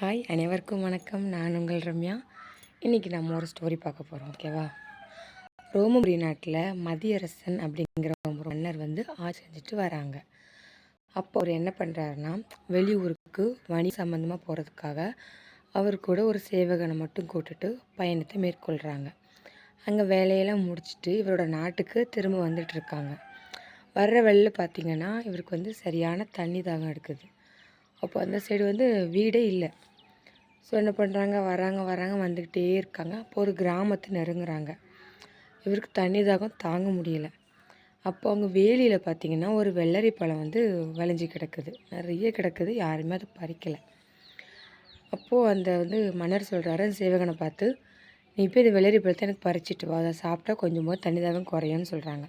Hi, அனைவருக்கும் வணக்கம். நான் உங்கள் ரம்யா. இன்றைக்கி நம்ம ஒரு ஸ்டோரி பார்க்க போகிறோம். ஓகேவா? ரோமபுரி நாட்டில் மதியரசன் அப்படிங்கிற ஒரு மன்னர் ஆட்சி செஞ்சுட்டு வராங்க. அப்போ அவர் என்ன பண்ணுறாருன்னா, வெளியூருக்கு வணி சம்மந்தமாக போகிறதுக்காக அவர் கூட ஒரு சேவகனை மட்டும் கூட்டுட்டு பயணத்தை மேற்கொள்கிறாங்க. அங்கே வேலையெல்லாம் முடிச்சுட்டு இவரோட நாட்டுக்கு திரும்ப வந்துட்டுருக்காங்க. வர்ற வழியில் பார்த்திங்கன்னா இவருக்கு சரியான தண்ணி தாகம் எடுக்குது. அப்போ அந்த சைடு வீடே இல்லை. ஸோ என்ன பண்ணுறாங்க, வராங்க வந்துக்கிட்டே இருக்காங்க. அப்போ ஒரு கிராமத்தை நெருங்குறாங்க. இவருக்கு தண்ணி தாகம் தாங்க முடியல. அப்போ அவங்க வேலியில் பார்த்திங்கன்னா ஒரு வெள்ளரி பழம் விளைஞ்சி கிடக்குது, நிறைய கிடக்குது. யாருமே அதை பறிக்கலை. அப்போது அந்த மன்னர் சொல்கிறாரு அந்த சேவகனை பார்த்து, நீ போய் இந்த வெள்ளரி பழத்தை எனக்கு பறிச்சிட்டு வா, அதை சாப்பிட்டா கொஞ்சமாக தண்ணி தாகம் குறையும்னு சொல்கிறாங்க.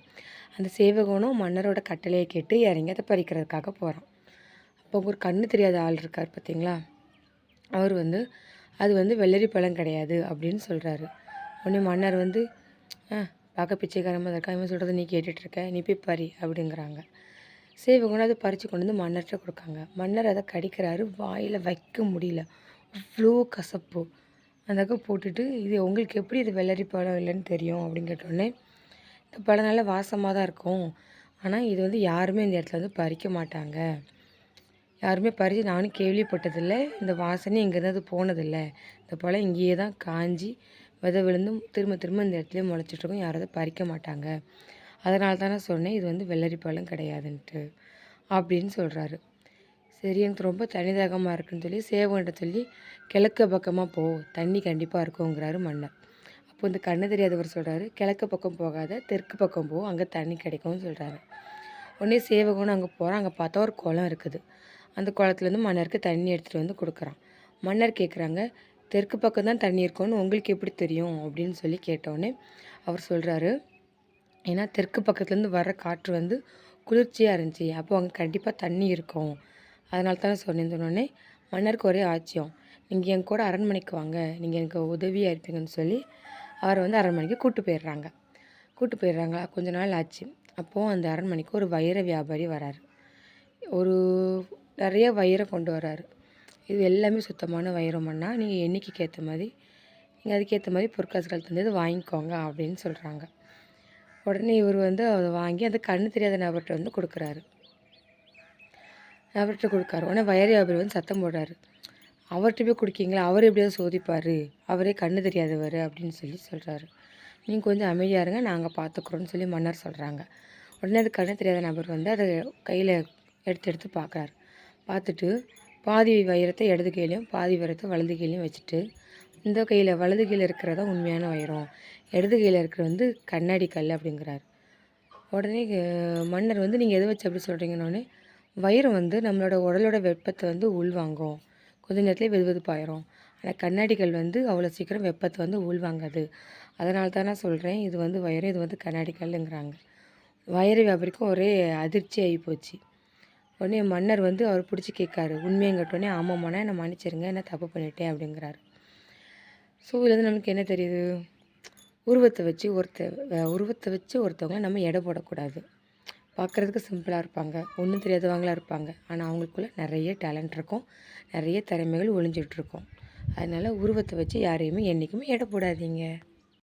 அந்த சேவகனும் மன்னரோட கட்டளையை கேட்டு இறங்கி அதை பறிக்கிறதுக்காக போகிறான். அப்போ ஒரு கண்ணு தெரியாத ஆள் இருக்கார் பார்த்தீங்களா, அவர் அது வெள்ளரி பழம் கிடையாது அப்படின்னு சொல்கிறாரு. உடனே மன்னர் பார்க்க பிச்சைக்காரமாக இருக்கா, இவன் சொல்கிறத நீ கேட்டுட்ருக்க, நீ போய் பறி அப்படிங்கிறாங்க. சேவகனும் அதை பறித்து கொண்டு மன்னர்கிட்ட கொடுக்காங்க. மன்னர் அதை கடிக்கிறாரு, வாயில் வைக்க முடியல, அவ்வளோ கசப்பு. அந்த போட்டுட்டு, இது உங்களுக்கு எப்படி இது வெள்ளரி பழம் இல்லைன்னு தெரியும் அப்படின்னு கேட்டோடனே, இந்த பழம் நல்லா வாசமாக தான் இருக்கும், ஆனால் இது யாருமே இந்த இடத்துல பறிக்க மாட்டாங்க, யாருமே பறித்து நானும் கேள்விப்பட்டதில்லை, இந்த வாசனை இங்கேருந்து போனதில்லை, இந்த பழம் இங்கேயே தான் காஞ்சி விதை விழுந்தும் திரும்ப திரும்ப இந்த இடத்துல முளைச்சிட்ருக்கோம், யாரும் அதை பறிக்க மாட்டாங்க, அதனால தான் நான் சொன்னேன் இது வெள்ளரி பழம் கிடையாதுன்ட்டு அப்படின்னு சொல்கிறாரு. சரி, எனக்கு ரொம்ப தண்ணி தாகமாக இருக்குன்னு சொல்லி சேவகன்கிட்ட சொல்லி கிழக்கு பக்கமாக போ, தண்ணி கண்டிப்பாக இருக்குங்கிறாரு மன்னர். அப்போ இந்த கண்ணு தெரியாதவர் சொல்கிறாரு, கிழக்கு பக்கம் போகாத, தெற்கு பக்கம் போ, அங்கே தண்ணி கிடைக்கும்னு சொல்கிறாரு. உடனே சேவகனும் அங்கே போகிறான். அங்கே பார்த்தா ஒரு குளம் இருக்குது. அந்த குளத்துலேருந்து மன்னருக்கு தண்ணி எடுத்துகிட்டு கொடுக்குறான். மன்னர் கேட்குறாங்க, தெற்கு பக்கம் தான் தண்ணி இருக்கும்னு உங்களுக்கு எப்படி தெரியும் அப்படின்னு சொல்லி கேட்டோடனே அவர் சொல்கிறாரு, ஏன்னா தெற்கு பக்கத்துலேருந்து வர்ற காற்று குளிர்ச்சியாக இருந்துச்சு, அப்போ அங்கே கண்டிப்பாக தண்ணி இருக்கும், அதனால தான் சொன்னேன்னு சொன்னோடனே மன்னருக்கு ஒரே ஆச்சரியம். நீங்கள் என் கூட அரண்மனைக்கு வாங்க, நீங்கள் எனக்கு உதவியாக இருப்பீங்கன்னு சொல்லி அவரை அரண்மனைக்கு கூட்டு போயிடுறாங்களா. கொஞ்ச நாள் ஆச்சு. அப்போது அந்த அரண்மனைக்கு ஒரு வைர வியாபாரி வராரு. ஒரு நிறைய வைரம் கொண்டு வராரு. இது எல்லாமே சுத்தமான வைரம்னா, நீங்கள் எண்ணிக்கைக்கு ஏற்ற மாதிரி நீங்கள் அதுக்கேற்ற மாதிரி பொற்காசுகள் தந்தது வாங்கிக்கோங்க அப்படின்னு சொல்கிறாங்க. உடனே இவர் அதை வாங்கி அந்த கண்ணு தெரியாத நபர்கிட்ட கொடுக்குறாரு. உடனே வைர வியாபாரி சத்தம் போடுறாரு, அவர்கிட்ட போய் கொடுக்கீங்களா, அவர் எப்படியாவது சோதிப்பார், அவரே கண்ணு தெரியாதவர் அப்படின்னு சொல்கிறாரு. நீங்கள் கொஞ்சம் அமைதியாக இருங்க, நாங்கள் பார்த்துக்குறோன்னு சொல்லி மன்னர் சொல்கிறாங்க. உடனே அது கண்ணு தெரியாத நபர் அதை கையில் எடுத்து பார்க்குறாரு. பார்த்துட்டு பாதி வைரத்தை இடது கையிலையும் பாதி வைரத்தை வலது கையிலையும் வச்சுட்டு, இந்த கையில் வலது கையில் இருக்கிறதா உண்மையான வைரம், இடது கையில் இருக்கிற கண்ணாடி கல் அப்படிங்கிறாரு. உடனே மன்னர் நீங்கள் எதை வச்சு அப்படி சொல்கிறீங்கன்னொடனே, வைரம் நம்மளோட உடலோட வெப்பத்தை உள்வாங்கும், கொஞ்ச நேரத்துலேயே வெதுவெதுப்பாயிரும், ஆனால் கண்ணாடி கல் அவ்வளோ சீக்கிரம் வெப்பத்தை உள்வாங்காது, அதனால தான் நான் சொல்கிறேன் இது வைரம், இது கண்ணாடி கல்லுங்கிறாங்க. வைர வியாபாரிக்கும் ஒரே அதிர்ச்சி ஆகி போச்சு. உடனே மன்னர் அவர் பிடிச்சி கேட்காரு, உண்மையாக கேட்டோடனே ஆமாம்மாண்ணா என்னை மன்னிச்சிருங்க, என்ன தப்பு பண்ணிட்டேன் அப்படிங்கிறாரு. ஸோ இதுலேருந்து நமக்கு என்ன தெரியுது, உருவத்தை வச்சு ஒருத்தவங்களை நம்ம எடை போடக்கூடாது. பார்க்குறதுக்கு சிம்பிளாக இருப்பாங்க, ஒன்றும் தெரியாதவங்களாக இருப்பாங்க, ஆனால் அவங்களுக்குள்ள நிறைய டேலண்ட் இருக்கும், நிறைய திறமைகள் ஒளிஞ்சிட்ருக்கும். அதனால் உருவத்தை வச்சு யாரையுமே என்றைக்குமே எடை போடாதீங்க.